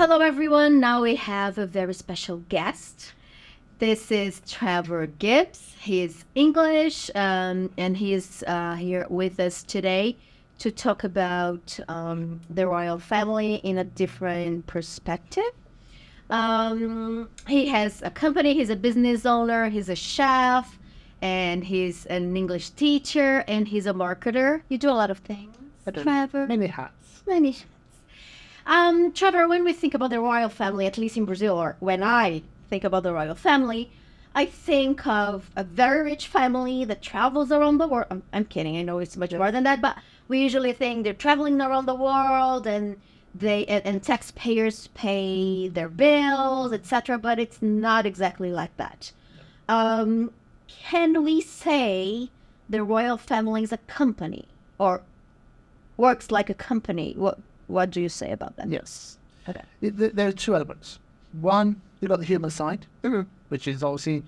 Hello, everyone. Now we have a very special guest. This is Trevor Gibbs. He is English, and he is here with us today to talk about the royal family in a different perspective. He has a company. He's a business owner. He's a chef, and he's an English teacher, and he's a marketer. You do a lot of things, Trevor. Many hats. Many hats. Trevor, when we think about the royal family, at least in Brazil, or when I think about the royal family, I think of a very rich family that travels around the world. I'm kidding. I know it's much more than that, but we usually think they're traveling around the world and and taxpayers pay their bills, etc. But it's not exactly like that. Can we say the royal family is a company or works like a company? What do you say about that? Yes. Okay. There are two elements. One, you've got the human side, which is obviously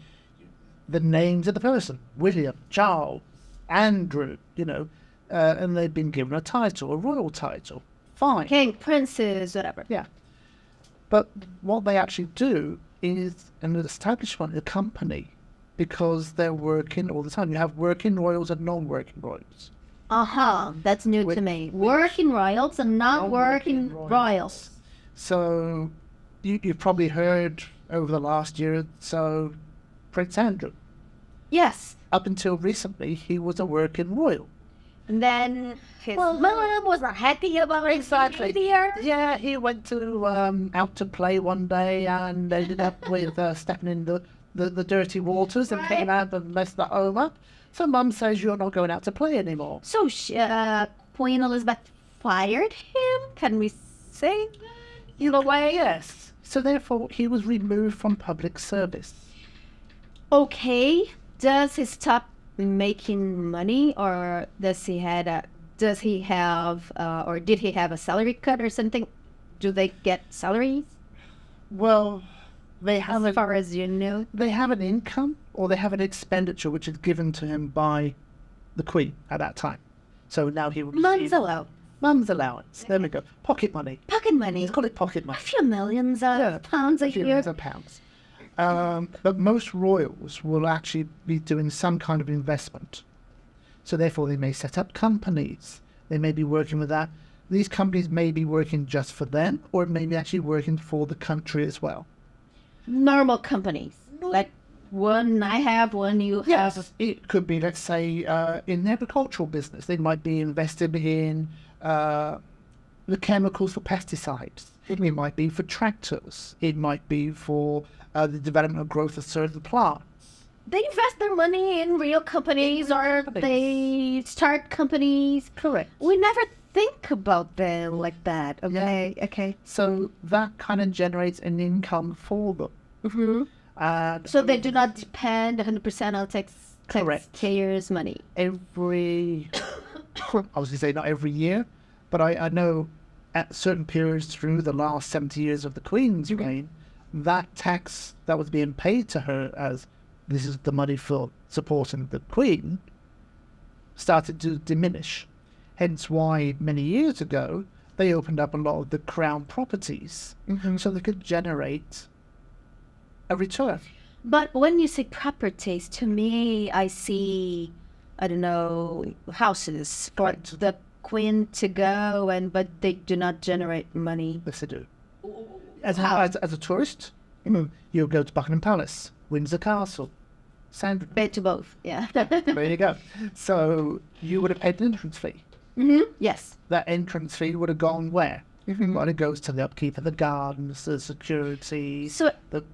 the names of the person. William, Charles, Andrew, and they've been given a title, a royal title. Fine. King, princess, whatever. Yeah. But what they actually do is an establishment, a company, because they're working all the time. You have working royals and non-working royals. That's new to me. Working royals and not working royals. So you've probably heard over the last year or so, Prince Andrew. Yes. Up until recently, he was a working royal. And then his mom was not happy about it. Exactly. Yeah, he went to out to play one day and ended up with stepping in the dirty waters and came out and messed the home up. So Mum says you're not going out to play anymore. So Queen Elizabeth fired him? Can we say that? In a way, yes. So therefore, he was removed from public service. Okay. Does he stop making money, or did he have a salary cut or something? Do they get salaries? Well, they have as far as you know. They have an income or they have an expenditure which is given to him by the Queen at that time. So now he will Mum's allowance. Mum's allowance. There we go. Pocket money. Pocket money. Let's call it pocket money. A few millions of pounds a year. Millions of pounds. But most royals will actually be doing some kind of investment. So therefore they may set up companies. They may be working with that. These companies may be working just for them, or it may be actually working for the country as well. Normal companies. Like one I have, one you have. Yes, it could be, let's say, in the agricultural business. They might be invested in the chemicals for pesticides. It might be for tractors. It might be for the development and growth of certain plants. They invest their money in real companies, they start companies. Correct. We never think about them like that. Okay. Yeah. Okay. So that kind of generates an income for them. Mm-hmm. So they do not depend 100% on taxpayers' money. I was going to say not every year, but I know at certain periods through the last 70 years of the Queen's reign, that tax that was being paid to her as this is the money for supporting the Queen started to diminish. Hence why many years ago they opened up a lot of the crown properties so they could generate a return. But when you say properties, to me, I see, I don't know, houses for the Queen to go, but they do not generate money. Yes, they do. As a tourist, you'll go to Buckingham Palace, Windsor Castle, Sandringham. Been to both, yeah. There you go. So you would have paid an entrance fee. Yes. That entrance fee would have gone where? Well, it goes to the upkeep of the gardens, the security. So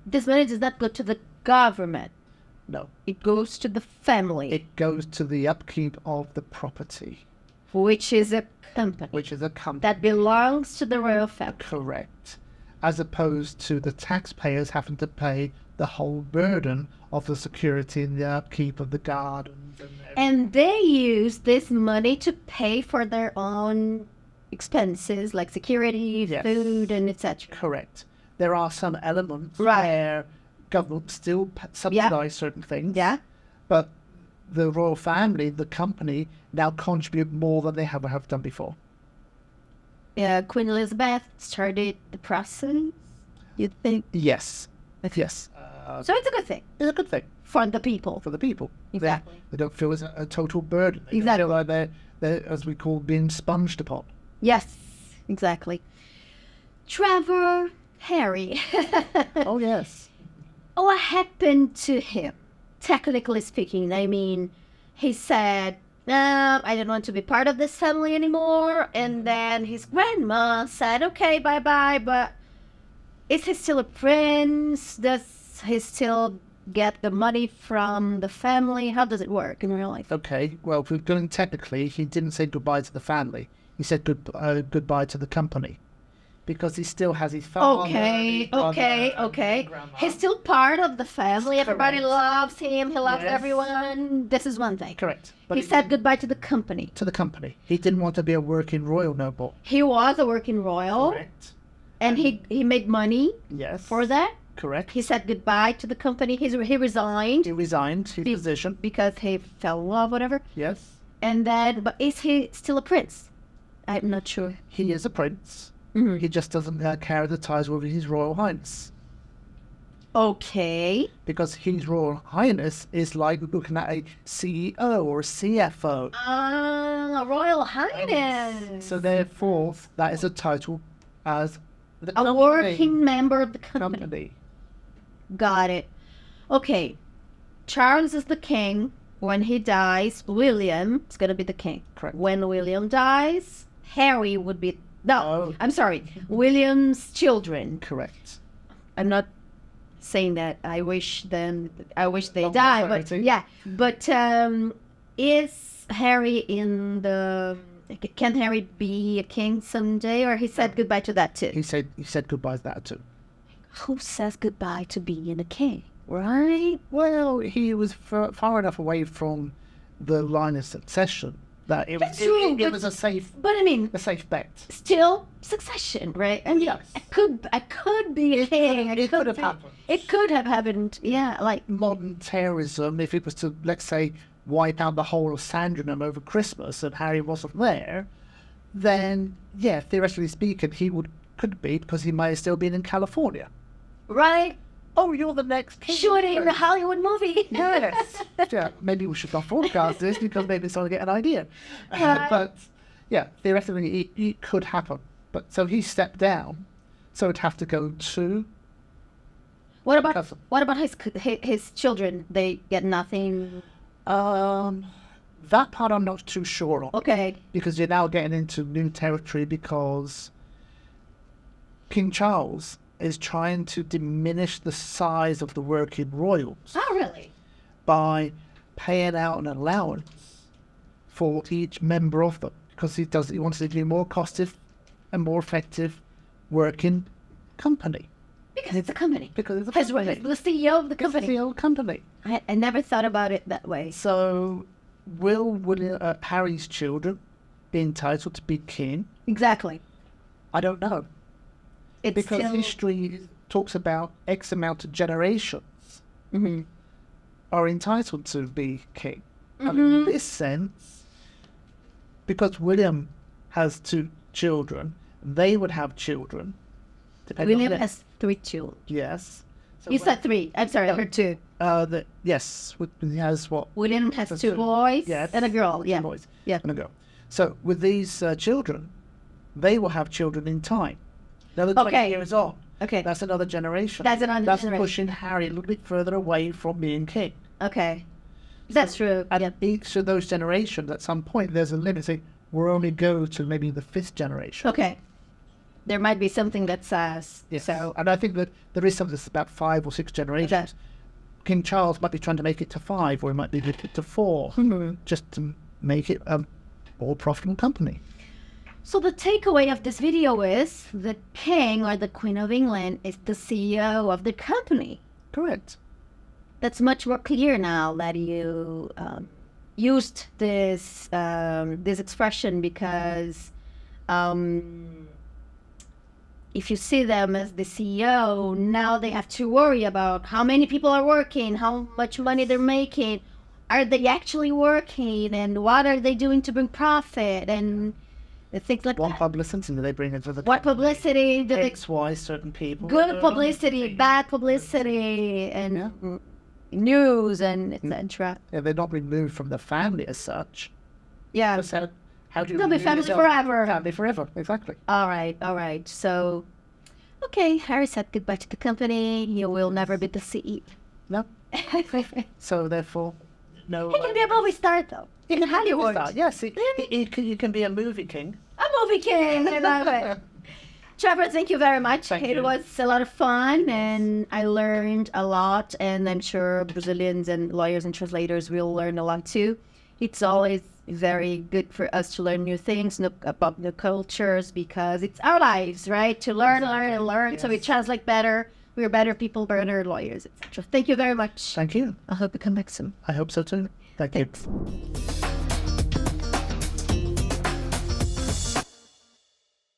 this money does not go to the government? No. It goes to the family? It goes to the upkeep of the property. Which is a company. That belongs to the royal family. Correct. As opposed to the taxpayers having to pay the whole burden of the security and the upkeep of the gardens. And they use this money to pay for their own expenses like security, food, and etc. Correct. There are some elements where government still subsidize certain things. Yeah. But the royal family, the company, now contribute more than they ever have done before. Queen Elizabeth started the process, you think? Yes. Yes. So it's a good thing It's a good thing for the people. for the people. Exactly. They don't feel it's a total burden. They don't Exactly. feel like they're, as we call, being sponged upon. Yes, exactly. Trevor, Harry. Oh, yes. What happened to him? Technically speaking, I mean, he said, I don't want to be part of this family anymore. And then his grandma said, okay, bye-bye. But is he still a prince? Does he still get the money from the family? How does it work in real life? Okay, well, if we're going technically, he didn't say goodbye to the family. He said goodbye to the company. Because he still has his father. Okay. grandma. He's still part of the family. Everybody Correct. loves him. He loves Yes. everyone. This is one thing. Correct. He said goodbye to the company. to the company. He didn't want to be a working royal noble. He was a working royal, Correct. and he made money Yes. for that. Correct. He said goodbye to the company. He resigned He resigned his position. because he fell in love, whatever. Yes. And then, but is he still a prince? I'm not sure. He is a prince. Mhm. He just doesn't carry the title of His Royal Highness. Okay. Because His Royal Highness is like looking at a CEO or a CFO. Royal Highness. So therefore, that is a title as the A company. working member of the company. Got it. Okay. Charles is the king. When he dies, William is going to be the king. Correct. When William dies, Harry would be... No, Oh. I'm sorry. William's children. Correct. I'm not saying that I wish they Long die, but prosperity. yeah. But is Harry in the... Can Harry be a king someday? Or he said goodbye to that too? He said goodbye to that too. Who says goodbye to being a king? Right? Well, he was far enough away from the line of succession that it was, That's true, it but- was a safe But I mean, bet. still succession, right? I mean, Yes. I could be a king. It could have happened. It could have happened. Yeah, like Modern terrorism, if it was to, let's say, wipe out the whole of Sandringham over Christmas and Harry wasn't there, then, yeah, theoretically speaking, he could be, because he may have still been in California. right Oh, you're the next king. shooting a Hollywood movie. Yes. Yeah, maybe we should not forecast this because maybe someone will get an idea. Right. But, yeah, theoretically, it could happen. But so he stepped down, so it'd have to go to... What about Cousin. his children? They get nothing. That part I'm not too sure on. Okay. Because you're now getting into new territory because King Charles is trying to diminish the size of the working royals Oh, really? by paying out an allowance for each member of them, because he wants to do more costive and more effective working company. Because it's a company. Because it's a His company. the CEO of the It's company. the old company. I never thought about it that way. So will Harry's children be entitled to be king? Exactly. I don't know. It's Because still... history talks about X amount of generations Mhm. are entitled to be king. And Mm-hmm. in this sense, because William has 2 children, they would have children. depending on William their- has 3 children. Yes. So You said 3. I'm sorry, I heard 2. yes, he has what? William has That's 2 two. boys Yes. and a girl. 2 Yeah. boys Yeah. and a girl. So with these children, they will have children in time. Another 20 Okay. years on. Okay. That's another generation. That's another That's generation. pushing Harry a little bit further away from being king. Okay. That's true. And Yeah. each of those generations, at some point, there's a limit. Say, we'll only go to maybe the 5th generation. Okay. There might be something that says Yes. so. And I think that there is something that's about 5 or 6 generations. Okay. King Charles might be trying to make it to 5, or he might be make it to 4, just to make it a more profitable company. So the takeaway of this video is the king or the Queen of England is the CEO of the company. Correct. That's much more clear now that you used this expression, because if you see them as the CEO, now they have to worry about how many people are working, how much money they're making, are they actually working, and what are they doing to bring profit, and Things like What that. publicity do they bring into the What publicity do they X, Y, certain people? good publicity, bad publicity, and news, and etc. Yeah, they're not removed from the family as such. Yeah, Just how do you they'll be remove family yourself? forever. Family forever, exactly. All right. So, okay, Harry said goodbye to the company. He will never be the CEO. No. He So therefore, no. can be a movie star though. In Hollywood. Yes, you can be a movie king. A movie king. I love it. Trevor, thank you very much. Thank It you. was a lot of fun, and I learned a lot, and I'm sure Brazilians and lawyers and translators will learn a lot too. It's always very good for us to learn new things about new cultures, because it's our lives, right? To learn, so we Yes. translate better. We're better people, better lawyers, etc. Thank you very much. Thank you. I hope you come back soon. I hope so too. Thank you. Thanks.